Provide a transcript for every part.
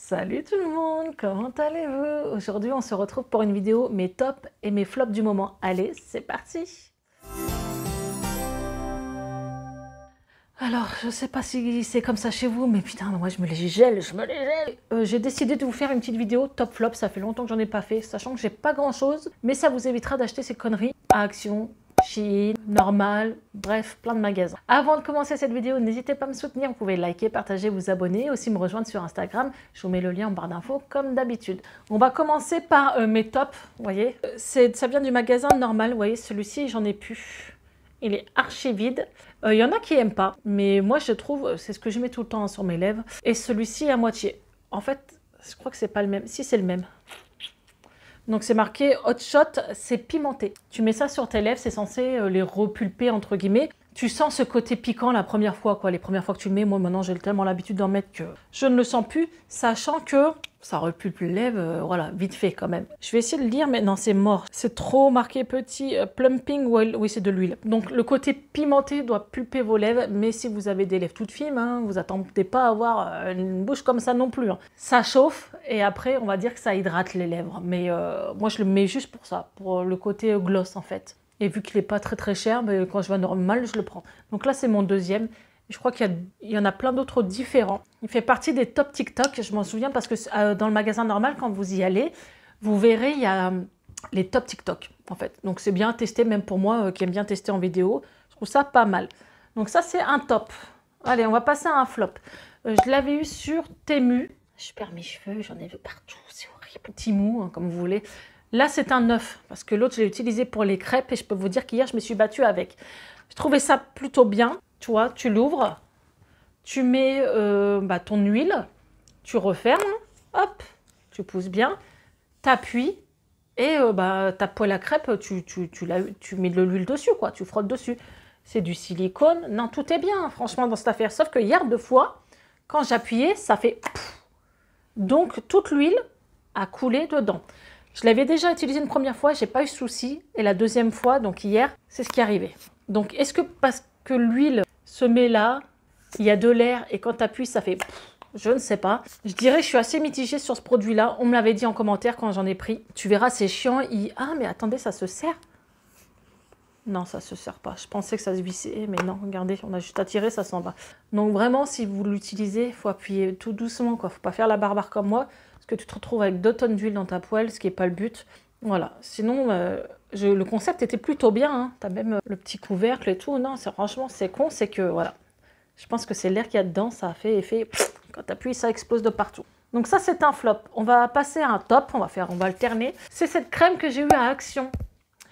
Salut tout le monde, comment allez-vous? Aujourd'hui on se retrouve pour une vidéo mes tops et mes flops du moment. Allez, c'est parti! Alors, je sais pas si c'est comme ça chez vous, mais putain, moi je me les gèle, j'ai décidé de vous faire une petite vidéo top-flop, ça fait longtemps que j'en ai pas fait, sachant que j'ai pas grand-chose, mais ça vous évitera d'acheter ces conneries à Action, Shein, Normal, bref, plein de magasins. Avant de commencer cette vidéo, n'hésitez pas à me soutenir, vous pouvez liker, partager, vous abonner, aussi me rejoindre sur Instagram, je vous mets le lien en barre d'infos comme d'habitude. On va commencer par mes tops, vous voyez, ça vient du magasin Normal, vous voyez, celui-ci j'en ai plus. Il est archi vide. Il y en a qui aiment pas, mais moi je trouve, c'est ce que je mets tout le temps sur mes lèvres. Et celui-ci à moitié. En fait, je crois que c'est pas le même. Si, c'est le même. Donc c'est marqué Hot Shot, c'est pimenté. Tu mets ça sur tes lèvres, c'est censé les repulper entre guillemets. Tu sens ce côté piquant la première fois, quoi. Les premières fois que tu le mets, moi maintenant j'ai tellement l'habitude d'en mettre que je ne le sens plus, sachant que ça repulpe les lèvres, voilà, vite fait quand même. Je vais essayer de lire, mais non, c'est mort. C'est trop marqué petit, plumping oil, oui c'est de l'huile. Donc le côté pimenté doit pulper vos lèvres, mais si vous avez des lèvres toutes fines, hein, vous attendez pas à avoir une bouche comme ça non plus. Hein. Ça chauffe, et après on va dire que ça hydrate les lèvres. Mais moi je le mets juste pour ça, pour le côté gloss en fait. Et vu qu'il n'est pas très cher, ben, quand je vais normal, je le prends. Donc là, c'est mon deuxième. Je crois qu'il y en a plein d'autres différents. Il fait partie des top TikTok. Je m'en souviens parce que dans le magasin Normal, quand vous y allez, vous verrez, il y a les top TikTok, en fait. Donc c'est bien testé, même pour moi qui aime bien tester en vidéo. Je trouve ça pas mal. Donc ça, c'est un top. Allez, on va passer à un flop. Je l'avais eu sur Temu. Je perds mes cheveux, j'en ai vu partout. C'est horrible. Temu, hein, comme vous voulez. Là, c'est un 9, parce que l'autre, je l'ai utilisé pour les crêpes et je peux vous dire qu'hier, je me suis battue avec. Je trouvais ça plutôt bien. Tu vois, tu l'ouvres, tu mets ton huile, tu refermes, hop, tu pousses bien, t'appuies et ta poêle à crêpes, tu mets de l'huile dessus, quoi, tu frottes dessus. C'est du silicone. Non, tout est bien, franchement, dans cette affaire. Sauf que hier, 2 fois, quand j'appuyais, ça fait... Donc, toute l'huile a coulé dedans. Je l'avais déjà utilisé une première fois, j'ai pas eu de souci. Et la deuxième fois, donc hier, c'est ce qui est arrivé. Donc, est-ce que parce que l'huile se met là, il y a de l'air et quand tu appuies, ça fait... Je ne sais pas. Je dirais que je suis assez mitigée sur ce produit-là. On me l'avait dit en commentaire quand j'en ai pris. Tu verras, c'est chiant. Ah, mais attendez, ça se serre? Non, ça se serre pas. Je pensais que ça se vissait, mais non, regardez, on a juste à tirer, ça s'en va. Donc vraiment, si vous l'utilisez, il faut appuyer tout doucement, quoi. Faut pas faire la barbare comme moi. Parce que tu te retrouves avec 2 tonnes d'huile dans ta poêle, ce qui n'est pas le but. Voilà. Sinon, le concept était plutôt bien. Hein. Tu as même le petit couvercle et tout. Non, franchement, c'est con. C'est que, voilà. Je pense que c'est l'air qu'il y a dedans. Ça a fait effet... Quand tu appuies, ça explose de partout. Donc ça, c'est un flop. On va passer à un top. On va alterner. C'est cette crème que j'ai eue à Action.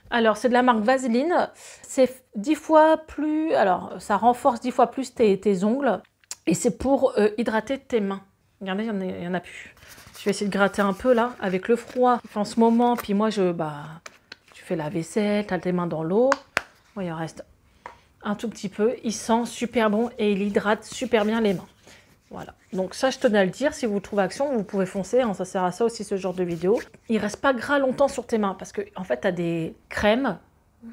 Alors, c'est de la marque Vaseline. C'est 10 fois plus... Alors, ça renforce 10 fois plus tes ongles. Et c'est pour hydrater tes mains. Regardez, il y en a plus. Je vais essayer de gratter un peu là, avec le froid en ce moment. Puis moi, tu fais la vaisselle, tu as tes mains dans l'eau. Il en reste un tout petit peu. Il sent super bon et il hydrate super bien les mains. Voilà. Donc ça, je tenais à le dire. Si vous trouvez Action, vous pouvez foncer. Hein, ça sert à ça aussi, ce genre de vidéo. Il reste pas gras longtemps sur tes mains parce que en fait, tu as des crèmes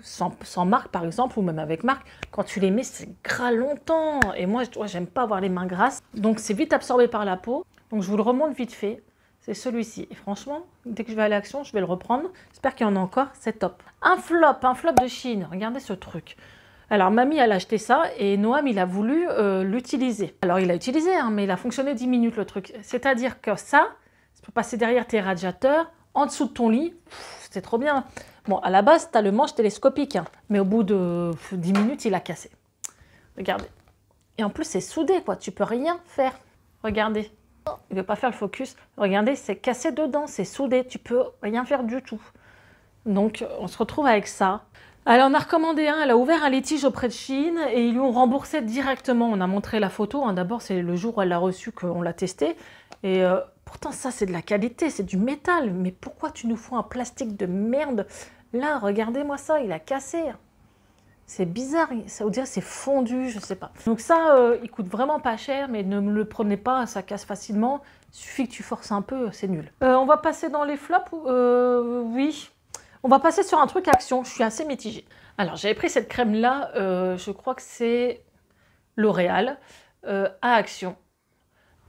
sans marque, par exemple, ou même avec marque. Quand tu les mets, c'est gras longtemps. Et moi, j'aime pas avoir les mains grasses. Donc, c'est vite absorbé par la peau. Donc, je vous le remonte vite fait. C'est celui-ci. Et franchement, dès que je vais aller à Action, je vais le reprendre. J'espère qu'il y en a encore. C'est top. Un flop de Chine. Regardez ce truc. Alors, mamie, elle a acheté ça et Noam, il a voulu l'utiliser. Alors, il l'a utilisé, hein, mais il a fonctionné 10 minutes, le truc. C'est-à-dire que ça peut passer derrière tes radiateurs, en dessous de ton lit. C'est trop bien. Bon, à la base, tu as le manche télescopique. Hein, mais au bout de 10 minutes, il a cassé. Regardez. Et en plus, c'est soudé, quoi. Tu peux rien faire. Regardez. Il ne veut pas faire le focus. Regardez, c'est cassé dedans, c'est soudé. Tu peux rien faire du tout. Donc, on se retrouve avec ça. Elle en a recommandé un. Elle a ouvert un litige auprès de Shein et ils lui ont remboursé directement. On a montré la photo. Hein. D'abord, c'est le jour où elle l'a reçu qu'on l'a testé. Et pourtant, ça, c'est de la qualité. C'est du métal. Mais pourquoi tu nous fous un plastique de merde? Là, regardez-moi ça. Il a cassé. C'est bizarre, ça veut dire c'est fondu, je sais pas. Donc ça, il coûte vraiment pas cher, mais ne me le prenez pas, ça casse facilement. Il suffit que tu forces un peu, c'est nul. On va passer dans les flops, oui. On va passer sur un truc Action, je suis assez mitigée. Alors j'avais pris cette crème-là, je crois que c'est L'Oréal, à Action.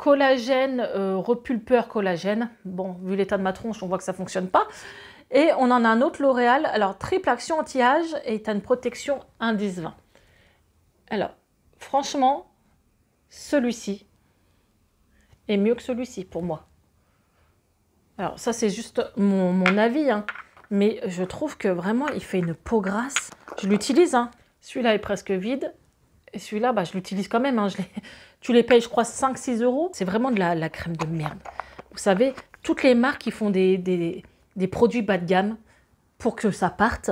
collagène, repulpeur collagène. Bon, vu l'état de ma tronche, on voit que ça ne fonctionne pas. Et on en a un autre L'Oréal. Alors, triple action anti-âge et tu as une protection indice 20. Alors, franchement, celui-ci est mieux que celui-ci pour moi. Alors, ça, c'est juste mon avis, hein. Mais je trouve que vraiment, il fait une peau grasse. Je l'utilise, hein. Celui-là est presque vide. Et celui-là, bah, je l'utilise quand même, hein. Tu les payes, je crois, 5-6 euros. C'est vraiment de la crème de merde. Vous savez, toutes les marques qui font des produits bas de gamme pour que ça parte.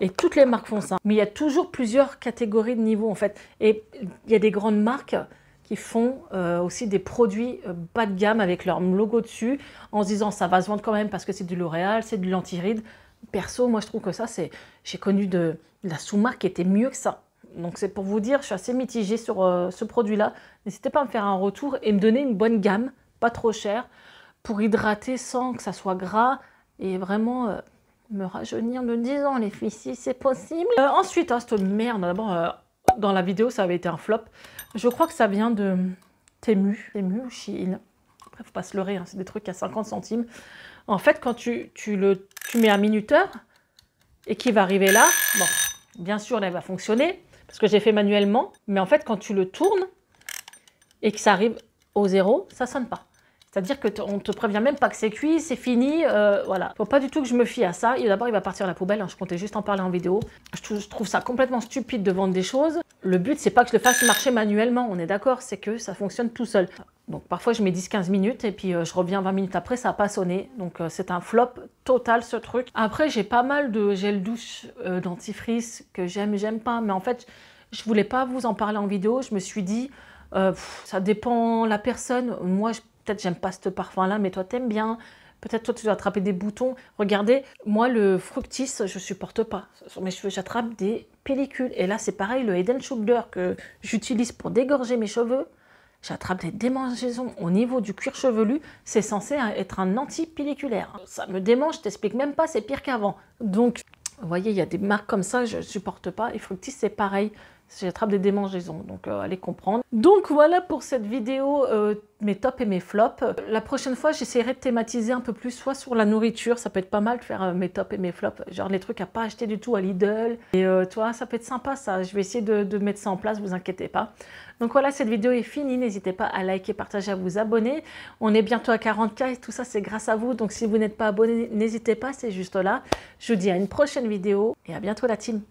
Et toutes les marques font ça. Mais il y a toujours plusieurs catégories de niveaux, en fait. Et il y a des grandes marques qui font aussi des produits bas de gamme avec leur logo dessus, en se disant ça va se vendre quand même parce que c'est du L'Oréal, c'est de l'anti-rides. Perso, moi je trouve que ça, j'ai connu de la sous-marque qui était mieux que ça. Donc c'est pour vous dire, je suis assez mitigée sur ce produit-là. N'hésitez pas à me faire un retour et me donner une bonne gamme, pas trop chère, pour hydrater sans que ça soit gras et vraiment me rajeunir de 10 ans, les filles, si c'est possible. Ensuite, cette merde, d'abord, dans la vidéo, ça avait été un flop. Je crois que ça vient de Temu ou Shein. Après, faut pas se leurrer, hein, c'est des trucs à 50 centimes. En fait, quand tu mets un minuteur et qu'il va arriver là, bon, bien sûr, là, il va fonctionner parce que j'ai fait manuellement. Mais en fait, quand tu le tournes et que ça arrive au zéro, ça sonne pas. C'est-à-dire qu'on ne te prévient même pas que c'est cuit, c'est fini, voilà. Faut pas du tout que je me fie à ça. Et d'abord, il va partir à la poubelle, hein, je comptais juste en parler en vidéo. Je trouve ça complètement stupide de vendre des choses. Le but, c'est pas que je le fasse marcher manuellement, on est d'accord, c'est que ça fonctionne tout seul. Donc parfois, je mets 10-15 minutes et puis je reviens 20 minutes après, ça n'a pas sonné. Donc c'est un flop total, ce truc. Après, j'ai pas mal de gel douche dentifrice que j'aime pas. Mais en fait, je voulais pas vous en parler en vidéo. Je me suis dit, ça dépend la personne. Moi, peut-être j'aime pas ce parfum-là, mais toi, t'aimes bien. Peut-être toi, tu dois attraper des boutons. Regardez, moi, le Fructis, je supporte pas. Sur mes cheveux, j'attrape des pellicules. Et là, c'est pareil, le Head & Shoulder que j'utilise pour dégorger mes cheveux, j'attrape des démangeaisons au niveau du cuir chevelu. C'est censé être un anti-pelliculaire. Ça me démange, je t'explique même pas, c'est pire qu'avant. Donc, vous voyez, il y a des marques comme ça, je supporte pas. Et Fructis, c'est pareil. J'attrape des démangeaisons, donc allez comprendre. Donc voilà pour cette vidéo, mes tops et mes flops. La prochaine fois, j'essaierai de thématiser un peu plus, soit sur la nourriture, ça peut être pas mal de faire mes tops et mes flops, genre les trucs à pas acheter du tout à Lidl. Et toi, ça peut être sympa ça, je vais essayer de mettre ça en place, vous inquiétez pas. Donc voilà, cette vidéo est finie, n'hésitez pas à liker, partager, à vous abonner. On est bientôt à 40K et tout ça, c'est grâce à vous. Donc si vous n'êtes pas abonné, n'hésitez pas, c'est juste là. Je vous dis à une prochaine vidéo et à bientôt la team.